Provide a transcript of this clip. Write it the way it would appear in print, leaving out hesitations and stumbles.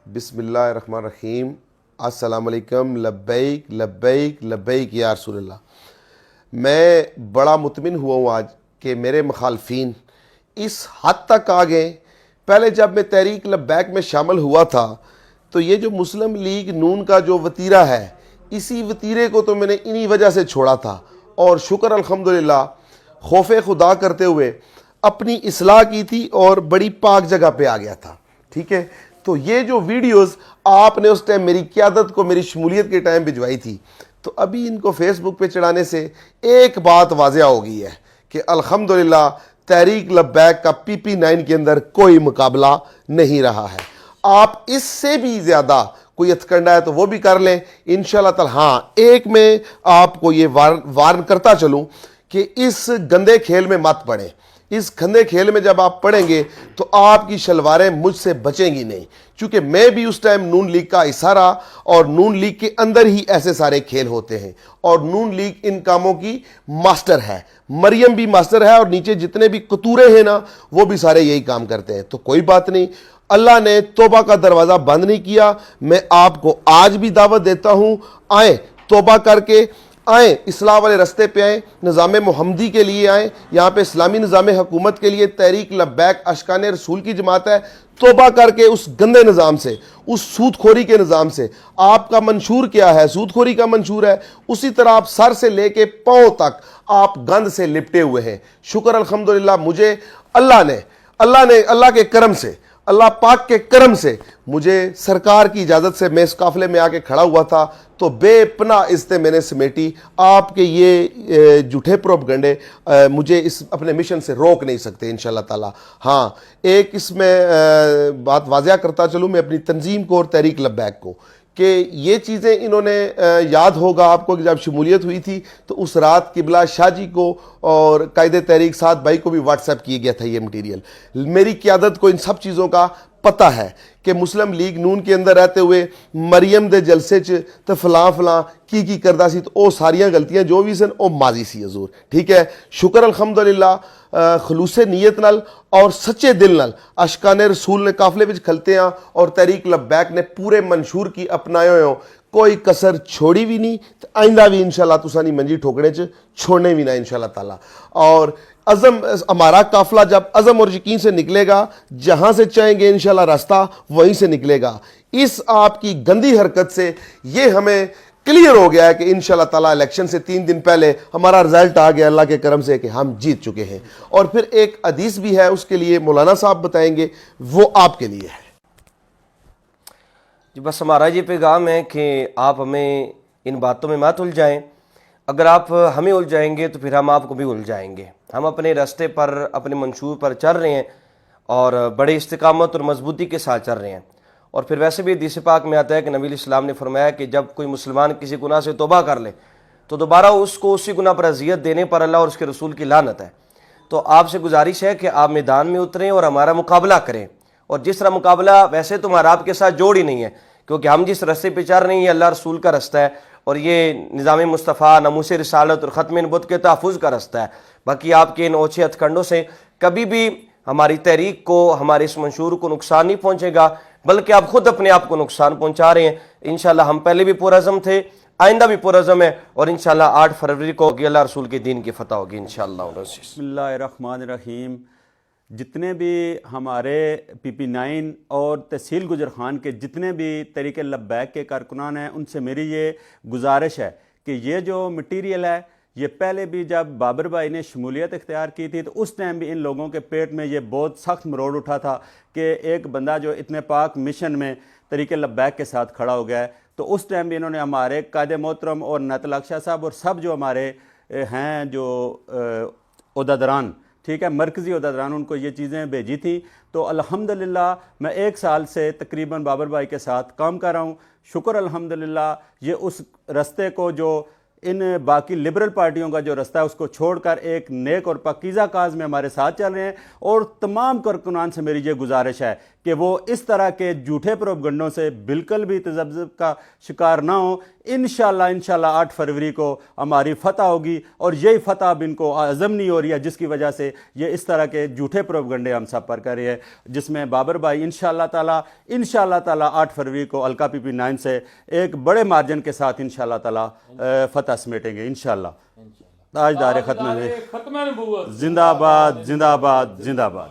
بسم اللہ الرحمن الرحیم۔ السلام علیکم۔ لبیک لبیک لبیک یا رسول اللہ۔ میں بڑا مطمئن ہوا ہوں آج کہ میرے مخالفین اس حد تک آ گئے۔ پہلے جب میں تحریک لبیک میں شامل ہوا تھا تو یہ جو مسلم لیگ نون کا جو وتیرہ ہے، اسی وتیرے کو تو میں نے انہی وجہ سے چھوڑا تھا، اور شکر الحمدللہ خوف خدا کرتے ہوئے اپنی اصلاح کی تھی اور بڑی پاک جگہ پہ آ گیا تھا۔ ٹھیک ہے، تو یہ جو ویڈیوز آپ نے اس ٹائم میری قیادت کو میری شمولیت کے ٹائم بھجوائی تھی، تو ابھی ان کو فیس بک پہ چڑھانے سے ایک بات واضح ہو گئی ہے کہ الحمدللہ تحریک لبیک کا PP9 کے اندر کوئی مقابلہ نہیں رہا ہے۔ آپ اس سے بھی زیادہ کوئی ہتھکنڈا ہے تو وہ بھی کر لیں انشاءاللہ تعالی۔ ہاں، ایک میں آپ کو یہ وارن کرتا چلوں کہ اس گندے کھیل میں مت پڑیں۔ اس گندے کھیل میں جب آپ پڑھیں گے تو آپ کی شلواریں مجھ سے بچیں گی نہیں، چونکہ میں بھی اس ٹائم نون لیگ کا حصہ رہا، اور نون لیگ کے اندر ہی ایسے سارے کھیل ہوتے ہیں، اور نون لیگ ان کاموں کی ماسٹر ہے۔ مریم بھی ماسٹر ہے، اور نیچے جتنے بھی قطورے ہیں نا، وہ بھی سارے یہی کام کرتے ہیں۔ تو کوئی بات نہیں، اللہ نے توبہ کا دروازہ بند نہیں کیا۔ میں آپ کو آج بھی دعوت دیتا ہوں، آئیں توبہ کر کے آئیں، اصلاح والے رستے پہ آئیں، نظام محمدی کے لیے آئیں۔ یہاں پہ اسلامی نظام حکومت کے لیے تحریک لبیک اشکان رسول کی جماعت ہے۔ توبہ کر کے اس گندے نظام سے، اس سود خوری کے نظام سے، آپ کا منشور کیا ہے؟ سود خوری کا منشور ہے۔ اسی طرح آپ سر سے لے کے پاؤں تک آپ گند سے لپٹے ہوئے ہیں۔ شکر الحمدللہ مجھے اللہ کے کرم سے، اللہ پاک کے کرم سے مجھے سرکار کی اجازت سے میں اس قافلے میں آ کے کھڑا ہوا تھا، تو بے پناہ عزتیں میں نے سمیٹی۔ آپ کے یہ جھوٹے پروپیگنڈے مجھے اس اپنے مشن سے روک نہیں سکتے انشاءاللہ تعالی۔ ہاں، ایک اس میں بات واضح کرتا چلوں میں اپنی تنظیم کو اور تحریک لبیک کو، کہ یہ چیزیں انہوں نے یاد ہوگا آپ کو کہ جب شمولیت ہوئی تھی تو اس رات قبلہ شاہ جی کو اور قائد تحریک سعد بھائی کو بھی واٹس ایپ کیا گیا تھا یہ مٹیریل۔ میری قیادت کو ان سب چیزوں کا پتہ ہے کہ مسلم لیگ نون کے اندر رہتے ہوئے مریم دے جلسے چ تو فلاں کی کردہ سی، تو او ساریاں غلطیاں جو بھی سن او ماضی سی حضور۔ ٹھیک ہے، شکر الحمدللہ خلوص نیت نال اور سچے دل نال اشکان رسول نے قافلے وچ کھلتے ہیں، اور تحریک لبیک نے پورے منشور کی اپنائے ہوئے، کوئی کسر چھوڑی بھی نہیں، آئندہ بھی انشاءاللہ تسانی منجی ٹھوکنے چھوڑنے بھی نہ انشاءاللہ تعالی۔ اور عزم، ہمارا قافلہ جب عزم اور یقین سے نکلے گا، جہاں سے چاہیں گے انشاءاللہ راستہ وہیں سے نکلے گا۔ اس آپ کی گندی حرکت سے یہ ہمیں کلیئر ہو گیا ہے کہ انشاءاللہ تعالی الیکشن سے 3 دن پہلے ہمارا رزلٹ آ گیا اللہ کے کرم سے کہ ہم جیت چکے ہیں۔ اور پھر ایک حدیث بھی ہے، اس کے لیے مولانا صاحب بتائیں گے، وہ آپ کے لیے ہے۔ جی بس ہمارا یہ پیغام ہے کہ آپ ہمیں ان باتوں میں مت الجھائیں۔ اگر آپ ہمیں الجھائیں گے تو پھر ہم آپ کو بھی الجھائیں گے۔ ہم اپنے راستے پر، اپنے منشور پر چل رہے ہیں، اور بڑے استقامت اور مضبوطی کے ساتھ چل رہے ہیں۔ اور پھر ویسے بھی حدیث پاک میں آتا ہے کہ نبی علیہ السلام نے فرمایا کہ جب کوئی مسلمان کسی گناہ سے توبہ کر لے تو دوبارہ اس کو اسی گناہ پر اذیت دینے پر اللہ اور اس کے رسول کی لعنت ہے۔ تو آپ سے گزارش ہے کہ آپ میدان میں اتریں اور ہمارا مقابلہ کریں۔ اور جس طرح مقابلہ ویسے تو ہمارا آپ کے ساتھ جوڑ ہی نہیں ہے، کیونکہ ہم جس رستے پہ چل رہے ہیں یہ اللہ رسول کا رستہ ہے، اور یہ نظام مصطفیٰ، ناموس رسالت اور ختم نبوت کے تحفظ کا رستہ ہے۔ باقی آپ کے ان اوچھے ہتھ کنڈوں سے کبھی بھی ہماری تحریک کو، ہمارے اس منشور کو نقصان نہیں پہنچے گا، بلکہ آپ خود اپنے آپ کو نقصان پہنچا رہے ہیں۔ انشاءاللہ ہم پہلے بھی پرعزم تھے، آئندہ بھی پرعزم ہے، اور انشاءاللہ 8 فروری کو اللہ رسول کے دین کی فتح ہوگی انشاءاللہ۔ بسم اللہ الرحمن الرحیم۔ جتنے بھی ہمارے PP9 اور تحصیل گجر خان کے جتنے بھی تحریک لبیک کے کارکنان ہیں، ان سے میری یہ گزارش ہے کہ یہ جو مٹیریل ہے، یہ پہلے بھی جب بابر بھائی نے شمولیت اختیار کی تھی تو اس ٹائم بھی ان لوگوں کے پیٹ میں یہ بہت سخت مروڑ اٹھا تھا کہ ایک بندہ جو اتنے پاک مشن میں تحریک لبیک کے ساتھ کھڑا ہو گیا ہے۔ تو اس ٹائم بھی انہوں نے ہمارے قائد محترم اور نعت شاہ صاحب اور سب جو ہمارے ہیں جو عہدیداران، ٹھیک ہے، مرکزی عہدیداران، ان کو یہ چیزیں بھیجی تھی۔ تو الحمدللہ میں 1 سال سے تقریباً بابر بھائی کے ساتھ کام کر رہا ہوں۔ شکر الحمدللہ یہ اس رستے کو جو ان باقی لبرل پارٹیوں کا جو رستہ ہے اس کو چھوڑ کر ایک نیک اور پاکیزہ کاز میں ہمارے ساتھ چل رہے ہیں۔ اور تمام کارکنان سے میری یہ گزارش ہے کہ وہ اس طرح کے جھوٹے پروپگنڈوں سے بالکل بھی تذبذب کا شکار نہ ہوں۔ انشاءاللہ 8 فروری کو ہماری فتح ہوگی، اور یہی فتح اب ان کو عزم نہیں ہو رہی ہے، جس کی وجہ سے یہ اس طرح کے جھوٹے پروپگنڈے ہم سب پر کر رہے ہیں، جس میں بابر بھائی انشاءاللہ تعالی 8 فروری کو الکا PP9 سے ایک بڑے مارجن کے ساتھ انشاءاللہ تعالی فتح سمیٹیں گے انشاءاللہ۔ تاجدار ختم ختم نبوت زندہ باد، زندہ باد، زندہ باد۔